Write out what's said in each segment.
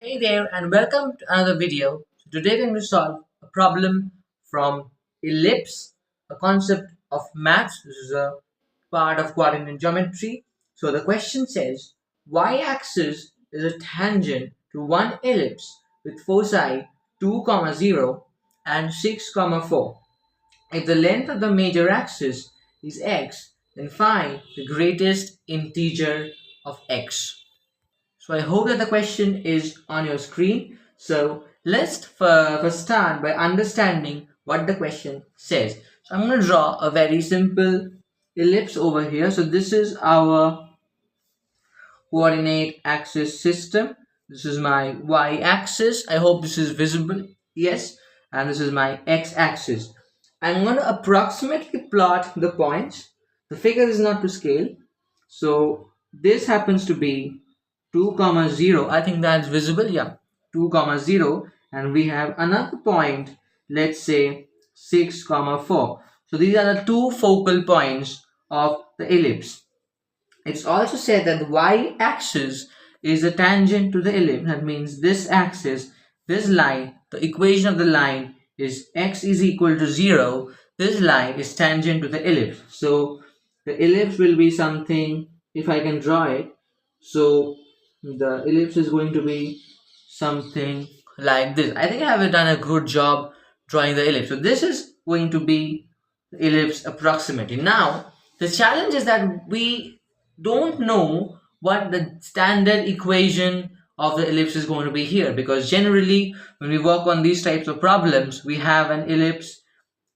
Hey there and welcome to another video. So today we're going to solve a problem from ellipse, a concept of maths. This is a part of coordinate geometry. So the question says y-axis is a tangent to one ellipse with foci 2, 0 and 6, 4. If the length of the major axis is x, then find the greatest integer of x. So I hope that the question is on your screen. So let's first start by understanding what the question says. So I'm going to draw a very simple ellipse over here. So this is our coordinate axis system. This is my y-axis. I hope this is visible. Yes. And this is my x-axis. I'm going to approximately plot the points. The figure is not to scale. So this happens to be 2 comma 0. I think that's visible. Yeah, 2 comma 0. And we have another point, let's say 6 comma 4. So these are the two focal points of the ellipse. It's also said that the y-axis is a tangent to the ellipse. That means this axis, this line, the equation of the line is x is equal to 0. This line is tangent to the ellipse. So the ellipse will be something, if I can draw it. So the ellipse is going to be something like this. I think I have done a good job drawing the ellipse. So this is going to be the ellipse approximately. Now, the challenge is that we don't know what the standard equation of the ellipse is going to be here, because generally when we work on these types of problems we have an ellipse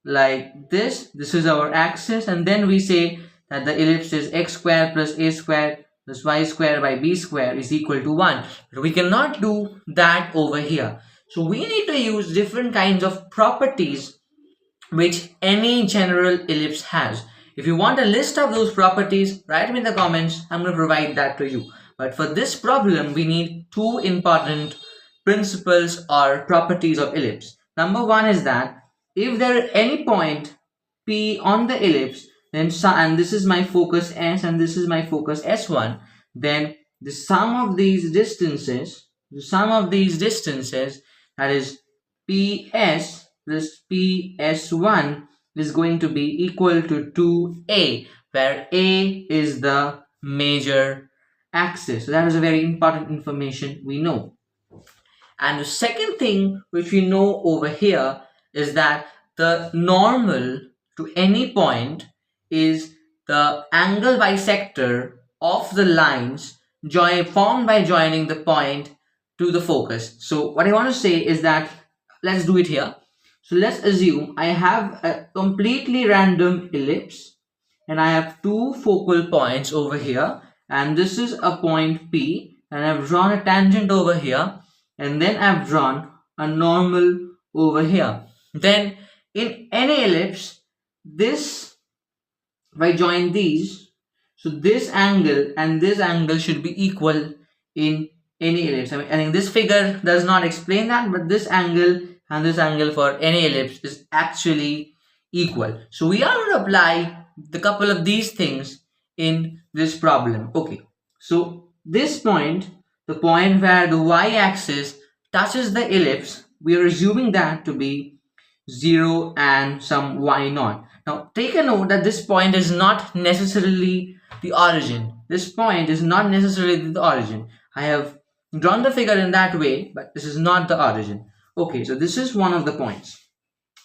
like this is our axis, and then we say that the ellipse is x square plus a square plus y square by b square is equal to 1. But we cannot do that over here. So we need to use different kinds of properties which any general ellipse has. If you want a list of those properties, write me in the comments. I'm going to provide that to you. But for this problem, we need two important principles or properties of ellipse. Number one is that if there are any point P on the ellipse, then and this is my focus S and this is my focus S1, then the sum of these distances, that is PS plus PS1 is going to be equal to 2A, where A is the major axis. So that is a very important information we know. And the second thing which we know over here is that the normal to any point is the angle bisector of the lines formed by joining the point to the focus. So what I want to say is that let's do it here. So let's assume I have a completely random ellipse and I have two focal points over here, and this is a point P, and I've drawn a tangent over here, and then I've drawn a normal over here. Then in any ellipse, this, if I join these, so this angle and this angle should be equal in any ellipse. I think this figure does not explain that, but this angle and this angle for any ellipse is actually equal. So we are going to apply the couple of these things in this problem. Okay, so this point, the point where the y-axis touches the ellipse, we are assuming that to be 0 and some y naught. Now take a note that this point is not necessarily the origin. This point is not necessarily the origin. I have drawn the figure in that way, but this is not the origin. Okay, so this is one of the points.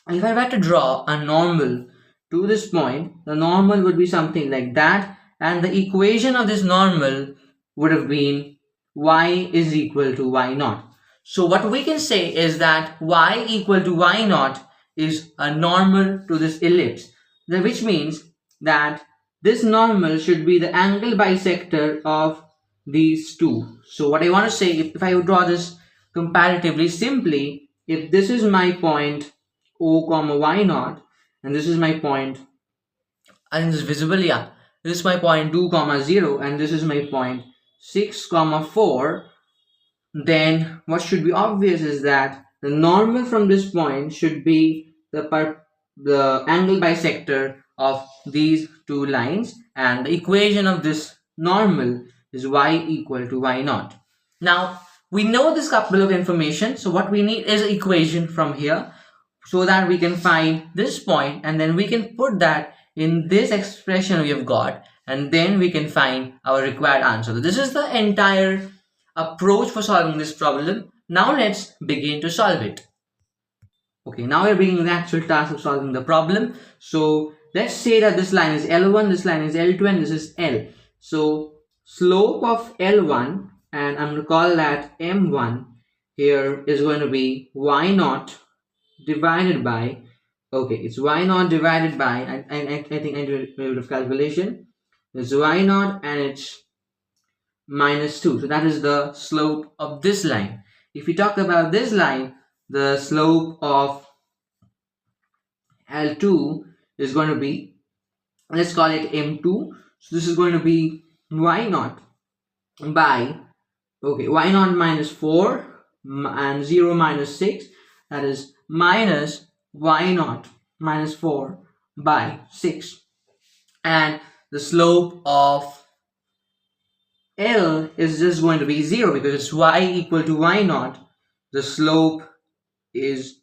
And if I were to draw a normal to this point, the normal would be something like that, and the equation of this normal would have been y is equal to y naught. So what we can say is that y equal to y naught is a normal to this ellipse, which means that this normal should be the angle bisector of these two. So what I want to say, if I would draw this comparatively simply, if this is my point O comma y naught and this is my point, I think this is visible, yeah, this is my point 2 comma 0 and this is my point 6 comma 4, then what should be obvious is that the normal from this point should be the angle bisector of these two lines, and the equation of this normal is y equal to y naught. Now We know this couple of information, so what we need is an equation from here so that we can find this point, and then we can put that in this expression we have got, and then we can find our required answer. So this is the entire approach for solving this problem. Now let's begin to solve it. Okay, now we're beginning the actual task of solving the problem. So let's say that this line is L1, this line is L2, and this is L. So slope of L1, and I'm going to call that M1, here is going to be Y0 divided by, okay, it's Y0 divided by, I think I do a bit of calculation. It's Y0 and it's minus 2. So that is the slope of this line. If we talk about this line, the slope of L2 is going to be, let's call it M2. So this is going to be Y0 by, okay, Y0 minus 4 and 0 minus 6. That is minus Y0 minus 4 by 6. And the slope of L is just going to be 0 because it's Y equal to Y0. The slope is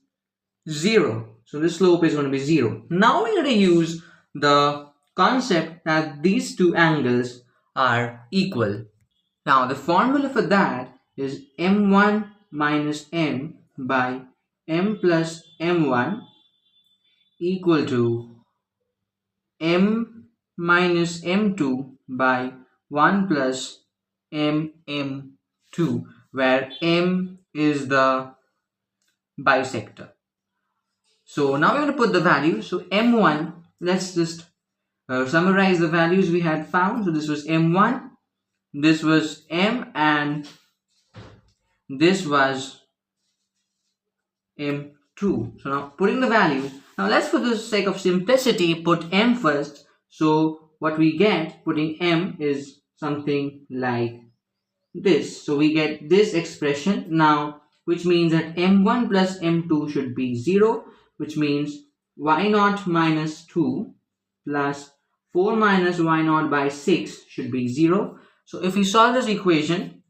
0. So this slope is going to be 0. Now we're going to use the concept that these two angles are equal. Now the formula for that is M1 minus M by M plus M1 equal to M minus M2 by 1 plus MM2, where M is the bisector. So now we're going to put the value. So M1, let's just summarize the values we had found. So this was M1, this was M, and this was M2. So now putting the values, now let's, for the sake of simplicity, put M first. So what we get putting M is something like this. So we get this expression now, which means that M1 plus M2 should be 0, which means Y0 minus 2 plus 4 minus Y0 by 6 should be 0. So if we solve this equation,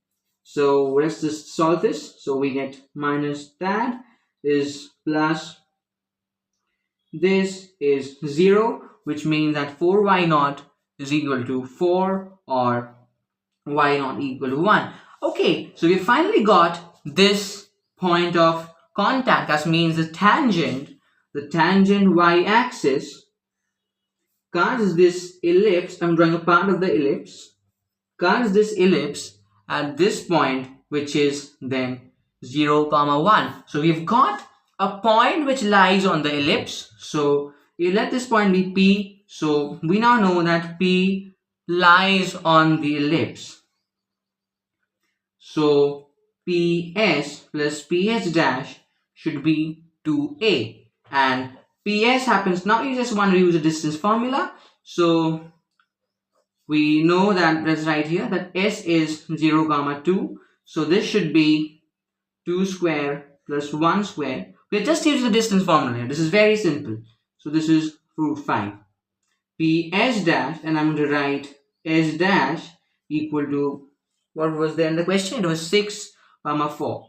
so let's just solve this. So we get minus that is plus this is 0, which means that 4Y0 is equal to 4 or Y0 equal to 1. Okay, so we finally got this point of contact. That means the tangent y-axis cuts this ellipse. I'm drawing a part of the ellipse, cuts this ellipse at this point, which is then 0, 1. So we've got a point which lies on the ellipse. So you let this point be P. So we now know that P lies on the ellipse. So PS plus PS dash should be 2A, and PS happens, now you just want to use a distance formula. So we know that that's right here, that S is 0, 2. So this should be 2 square plus 1 square. We're just using the distance formula here. This is very simple. So this is root 5. PS dash, and I'm going to write S dash equal to, what was there in the question? It was 6, 4.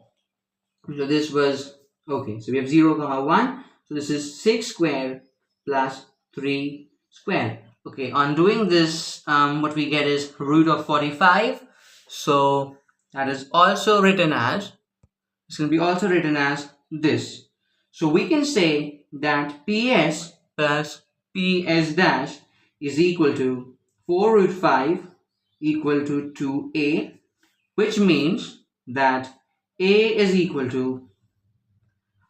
So this was, okay, so we have 0, 1. So this is 6 square plus 3 square. Okay, on doing this, what we get is root of 45. So that is also written as, it's going to be also written as this. So we can say that PS plus PS dash is equal to 4 root 5 equal to 2A, which means that A is equal to,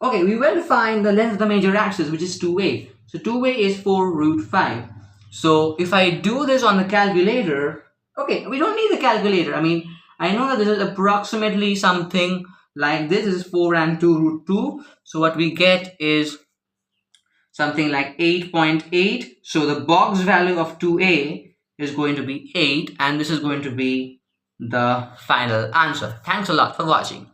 okay, we will find the length of the major axis, which is 2A. So 2A is 4 root 5. So if I do this on the calculator, okay, we don't need the calculator. I mean, I know that this is approximately something like this. This is 4 and 2 root 2. So what we get is something like 8.8. So the box value of 2A is going to be 8, and this is going to be the final answer. Thanks a lot for watching.